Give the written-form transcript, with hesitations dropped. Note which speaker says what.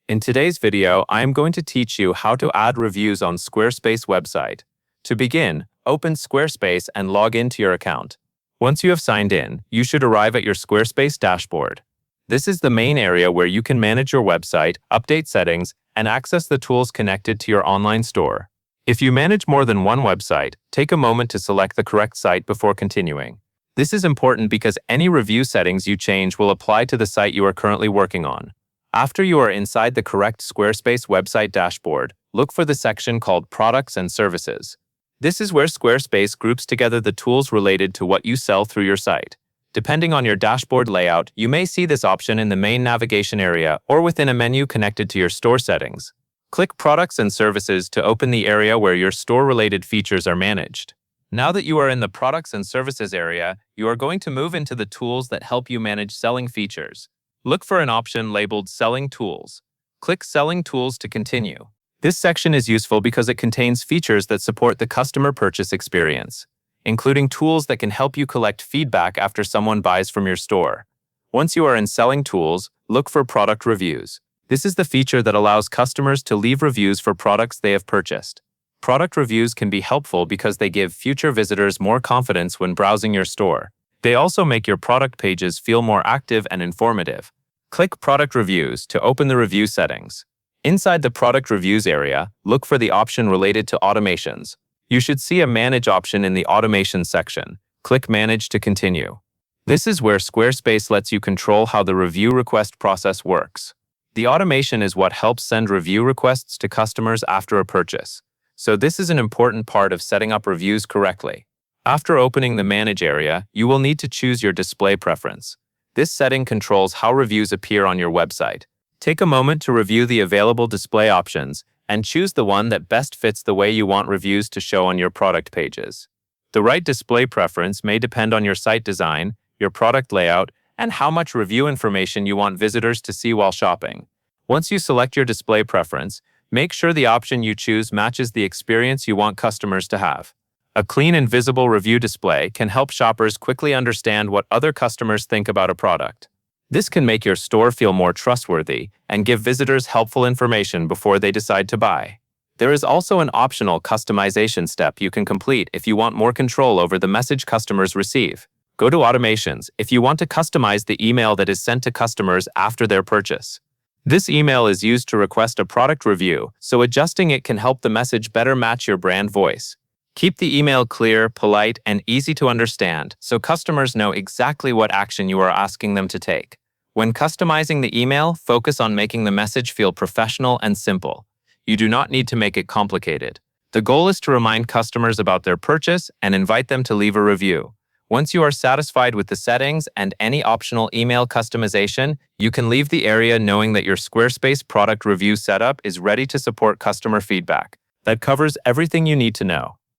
Speaker 1: In today's video, I am going to teach you how to add reviews on Squarespace website. To begin, open Squarespace and log into your account. Once you have signed in, you should arrive at your Squarespace dashboard. This is the main area where you can manage your website, update settings, and access the tools connected to your online store. If you manage more than one website, take a moment to select the correct site before continuing. This is important because any review settings you change will apply to the site you are currently working on. After you are inside the correct Squarespace website dashboard, look for the section called Products and Services. This is where Squarespace groups together the tools related to what you sell through your site. Depending on your dashboard layout, you may see this option in the main navigation area or within a menu connected to your store settings. Click Products and Services to open the area where your store-related features are managed. Now that you are in the Products and Services area, you are going to move into the tools that help you manage selling features. Look for an option labeled Selling Tools. Click Selling Tools to continue. This section is useful because it contains features that support the customer purchase experience, including tools that can help you collect feedback after someone buys from your store. Once you are in Selling Tools, look for Product Reviews. This is the feature that allows customers to leave reviews for products they have purchased. Product reviews can be helpful because they give future visitors more confidence when browsing your store. They also make your product pages feel more active and informative. Click Product Reviews to open the review settings. Inside the Product Reviews area, look for the option related to automations. You should see a Manage option in the Automation section. Click Manage to continue. This is where Squarespace lets you control how the review request process works. The automation is what helps send review requests to customers after a purchase. So this is an important part of setting up reviews correctly. After opening the Manage area, you will need to choose your display preference. This setting controls how reviews appear on your website. Take a moment to review the available display options and choose the one that best fits the way you want reviews to show on your product pages. The right display preference may depend on your site design, your product layout, and how much review information you want visitors to see while shopping. Once you select your display preference, make sure the option you choose matches the experience you want customers to have. A clean and visible review display can help shoppers quickly understand what other customers think about a product. This can make your store feel more trustworthy and give visitors helpful information before they decide to buy. There is also an optional customization step you can complete if you want more control over the message customers receive. Go to Automations if you want to customize the email that is sent to customers after their purchase. This email is used to request a product review, so adjusting it can help the message better match your brand voice. Keep the email clear, polite, and easy to understand so customers know exactly what action you are asking them to take. When customizing the email, focus on making the message feel professional and simple. You do not need to make it complicated. The goal is to remind customers about their purchase and invite them to leave a review. Once you are satisfied with the settings and any optional email customization, you can leave the area knowing that your Squarespace product review setup is ready to support customer feedback. That covers everything you need to know.